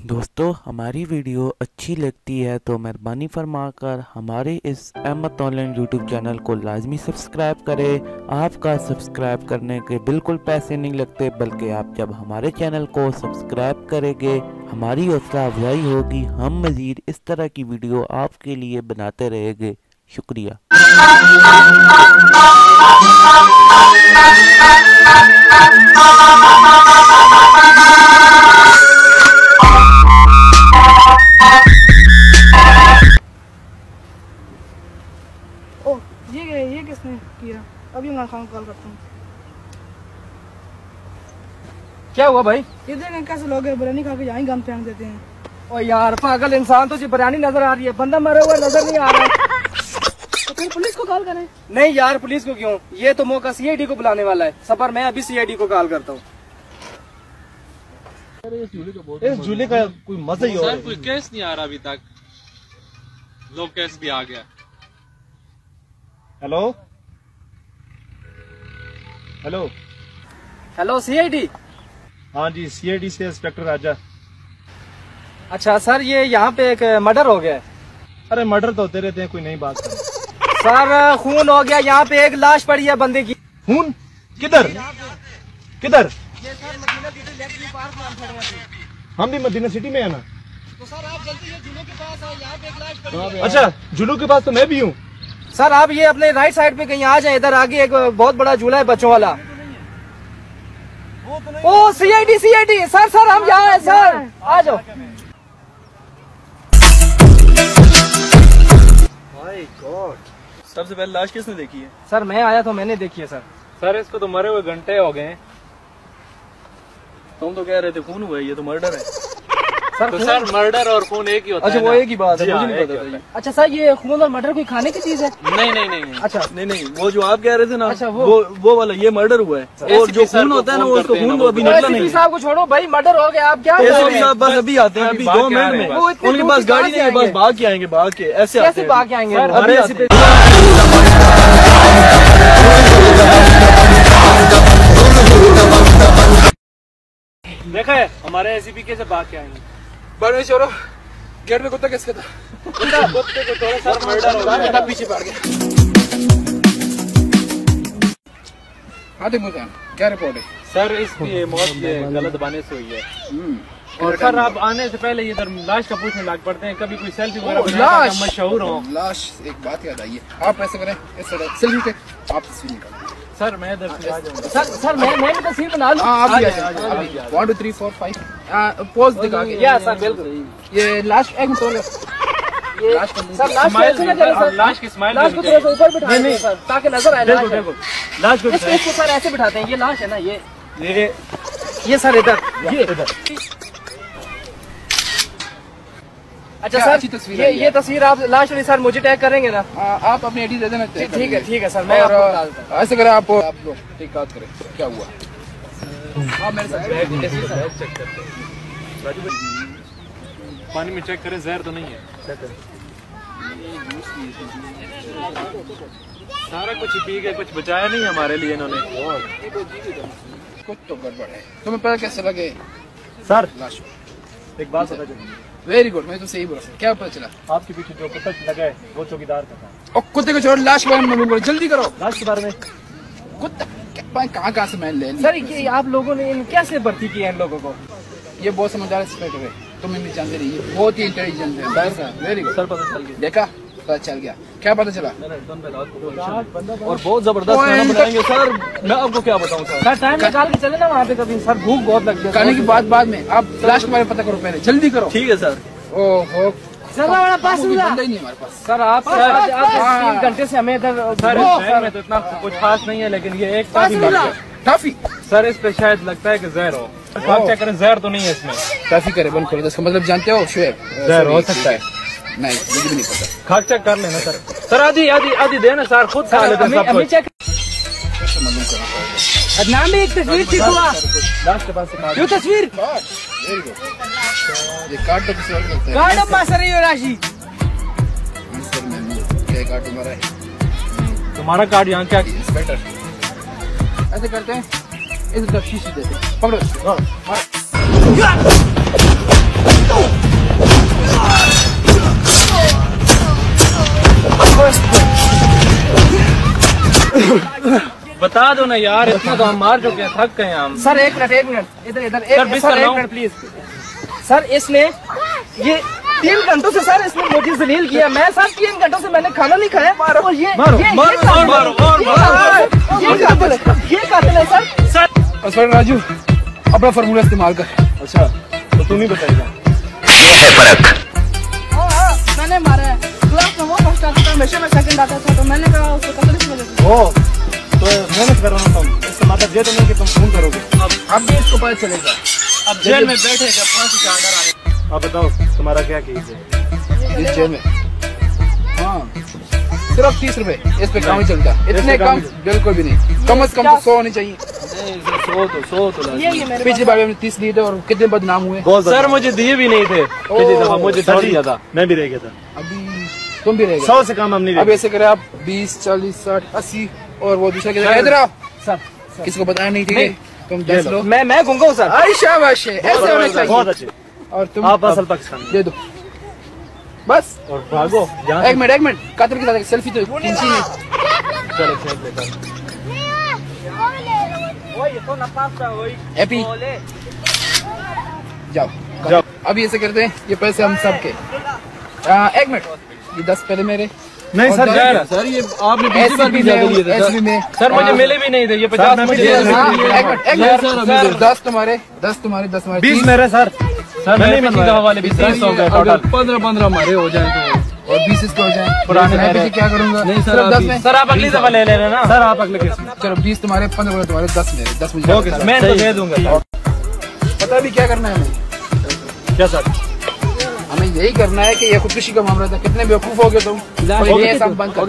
दोस्तों हमारी वीडियो अच्छी लगती है तो मेहरबानी फरमाकर हमारे इस अहमद ऑनलाइन यूट्यूब चैनल को लाजमी सब्सक्राइब करें। आपका सब्सक्राइब करने के बिल्कुल पैसे नहीं लगते, बल्कि आप जब हमारे चैनल को सब्सक्राइब करेंगे हमारी हौसला अफजाई होगी। हम मज़ीद इस तरह की वीडियो आपके लिए बनाते रहेंगे। शुक्रिया। ये किसने किया? अभी इमरान खान को कॉल करता हूँ। क्या हुआ भाई? ये देखें कैसे लोग बिरयानी खा के यहाँ गम फेंक देते हैं। ओ यार पागल इंसान, तुझे बिरयानी नजर आ रही है, बंदा मरा हुआ नजर नहीं आ रहा है। तो फिर पुलिस को कॉल करें। नहीं यार पुलिस को क्यों, ये तो मौका सीआईडी को बुलाने वाला है। सफर मैं अभी सीआईडी को कॉल करता हूँ। इस झूले का कोई मजा ही हो रहा है। कोई केस नहीं आ रहा अभी तक, लोग केस भी आ गया। Hello hello hello CID. हाँ जी, सीआईडी से इंस्पेक्टर राजा। अच्छा सर, ये यहाँ पे एक मर्डर हो गया है। अरे मर्डर तो होते रहते हैं, कोई नई बात नहीं। सर खून हो गया, यहाँ पे एक लाश पड़ी है बंदे की। खून? किधर किधर? हम भी मदीना सिटी में है ना। तो सर आप जल्दी ये झूले के पास आओ, यहाँ पे एक लाश पड़ी है। अच्छा, झूलों के पास तो मैं भी हूँ। सर आप ये अपने राइट साइड पे कहीं आ जाए, इधर आगे एक बहुत बड़ा झूला है बच्चों वाला। ओ सीआईडी सीआईडी, सर सर हम यहाँ हैं सर, आ जाओ। माय गॉड, सबसे पहले लाश किसने देखी है? सर मैं आया तो मैंने देखी है सर। सर इसको तो मरे हुए घंटे हो गए। तुम तो कह रहे थे खून हुआ है, ये तो मर्डर है। तो सर मर्डर और खून एक ही होता है। अच्छा वो एक ही बात है, मुझे नहीं पता था। अच्छा सर ये खून और मर्डर कोई खाने की चीज है? नहीं नहीं नहीं। अच्छा नहीं, वो जो आप कह रहे थे ना, अच्छा वो वाला ये मर्डर हुआ है। और जो खून होता है ना, वो उसको खून तो अभी निकला नहीं। साहब को छोड़ो भाई, मर्डर हो गया। आप क्या साहब बस अभी आते हैं, अभी 2 मिनट में। उनके पास गाड़ी नहीं है, बस भाग के आएंगे, भाग के ऐसे कैसे भाग के आएंगे? देखा है हमारे एसीपी कैसे भाग के आएंगे। बड़े छोरो, गेट में कुत्ता किसका था? कुत्ते को थोड़ा सर मर्डर हो गया, पीछे पड़ गया। हाँ मुझे क्या रिपोर्ट है? सर इसकी मौत गलत बाने से हुई है। और सर आप आने से पहले इधर लाश का पूछने लाग पड़ते हैं, कभी कोई सेल्फी वगैरह मशहूर हो। लाश, एक बात याद आई है, आप ऐसे करें, इस तरह सेल्फी पे आप तस्वीर निकालें। सर मैं इधर से आ जाऊंगा। सर मैं भी तस्वीर बना लूं। आप भी आ जाइए। 1 2 3 4 5 पोज दिखा के। या सर बिल्कुल। ये लाश एक मिनट ये सर लाश कैसे ना करें सर? लाश की स्माइल लाश को थोड़ा सा ऊपर बिठाएं नहीं सर, ताकि नजर आए। बिल्कुल लाश को इसको सर ऐसे बिठाते हैं। ये लाश है ना, ये सर इधर, ये इधर। अच्छा सर ये तस्वीर आप लाश वाली सर मुझे टैग करेंगे ना? आप अपनी आईडी दे देना। ठीक है सर, मैं आपको बता देता हूं। ऐसे करें, आप लोग ठीक बात करें, क्या हुआ? आप मेरे साथ चेक करते हैं। राजू भाई पानी में चेक करें, जहर तो नहीं है। सारा कुछ पी के कुछ बचाया नहीं हमारे लिए इन्होंने। कुछ तो गड़बड़ है। तुम्हें पता कैसे लगे? सर लाश एक बात पता चली। वेरी गुड, मैं तो सही बोला। क्या पता चला? आपके पीछे जो कुत्ता लगा है वो चौकीदार का था। और कुत्ते को छोड़, लाश के बारे में बोलो, जल्दी करो। लाश के बारे में कुत्ता कहाँ से मैंने ले सर ये आप लोगों ने कैसे भर्ती किया इन लोगों को? ये बहुत समझदार इंस्पेक्टर है, तुम इन्हें जानते नहीं, ये बहुत ही इंटेलिजेंट है। वेरी गुड सर पता चल गया। देखा, पता चल गया। क्या पता चला? और बहुत जबरदस्त खाना बनाएंगे सर। मैं आपको क्या बताऊं सर टाइम निकाल के चले ना वहाँ पे कभी। सर भूख बहुत लगती है। खाने की बात बाद में, आप लाश के बारे में पता करो पहले, जल्दी करो। ठीक है सर। ओहो बड़ा पास बंदा ही नहीं हमारे पास। सर आप 3 घंटे से हमें इधर सर में तो इतना कुछ खास नहीं है, लेकिन ये एक टॉफी सर इस पे शायद लगता है कि जहर हो। आप चेक करें, जहर तो नहीं है इसमें। टॉफी करे बंद करो, इसका मतलब जानते हो शुएब? जहर हो सकता है। नहीं, मुझे भी नहीं पता। खाक चेक कर लेना सर। सर आधी देना सर, खुद खा लेते हैं सब कुछ। नाम में एक तस्वीर ठीक हुआ। लास्ट के पास से जो तस्वीर वेरी गुड। ये कार्ड तो किसी और को लगता है। कार्ड अब सर ये राशि सर मैं क्या कार्ड तुम्हारा है? तुम्हारा कार्ड यहाँ क्या? इंस्पेक्टर ऐसे करते हैं, इस तरफ शीशी देते हैं, पकड़ो। बता दो ना यार, इतना तो हम मार चुके हैं, थक गए हम। सर एक मिनट इधर इधर सर, बीस सर कर एक लो। Minute please. सर इसने ये 3 घंटों से सर इसने मुझे जलील किया। मैं सर 3 घंटों से मैंने खाना नहीं खाया। और ये ये कातिल है सर। सर राजू अपना फार्मूला इस्तेमाल कर। अच्छा तो तुम ही बताइएगा। हाँ, मैंने मारा है। क्लास में वो फर्स्ट आता था, हमेशा मैं सेकंड आता था, तो मैंने कहा उसको कतल इस वजह से। ओ तो मेहनत कर रहा हूँ तुम, इसका मतलब ये तो नहीं कि तुम खून करोगे। अब भी इसको पता चलेगा। अब जेल में बैठे जब फांसी का ऑर्डर आने। आप बताओ तुम्हारा क्या केस है? इस जेल में हाँ सिर्फ 30 रुपए इस पे काम ही चलता है। इतने कम बिल्कुल भी नहीं, कम से कम तो 100 होने चाहिए। 100 तो ये मेरे पिछली बार हमने 30 लिए थे और कितने बदनाम हुए। सर मुझे दिए भी नहीं थे पिछली दफा, मुझे डर दिया था। मैं भी रह गया था। अभी तुम भी रहेगा। 100 से कम हम नहीं अब रहे। ऐसे करे आप 20, 40, 60, 80 और वो दूसरा किधर इधर आओ। सर किसी को बताया नहीं, ठीक है? तुम 10 लो। मैं घूंगा हूँ सर। आई शाबाश है, ऐसे होना बहुत चाहिए। अच्छे। और तुम आप असल पाकिस्तानी दे दो बस। और भागो यहाँ एक मिनट कातिल के साथ सेल्फी तो खींची नहीं। एपी जाओ जाओ। अभी ऐसे करते हैं, ये पैसे हम सब के। एक मिनट, ये 10 पहले मेरे। नहीं और सर, 10 यार, सर ये आपने ऐसे भी में, ऐसे भी में। सर मुझे मिले भी नहीं थे ये 50 मैं भी मुझे। दे रहा हाँ, हूँ। एक मिनट 10 तुम्हारे 10 तुम्हारे 10 तुम्हारे 20 30 मेरे सर। सर मैंने पिछली दफा वाले भी 30 हो गए टोटल। 15 हमारे हो जाए तो और 20 इसके हो जाए। पुराने मैं मेरे। भी क्या करूंगा? नहीं सर, सिर्फ 10 अभी- में। सर आप अगली दफा ले लेना ना। सर आप अगले केस में। चलो 20 तुम्हारे 15 तुम्हारे 10 मेरे 10 मुझे ओके, पता मैं तो दे दूंगा। पता भी क्या करना है हमें। क्या सर? हमें यही करना है कि ये खुदकुशी का मामला था। कितने बेवकूफ हो गए तुम। और ये सब बंद कर।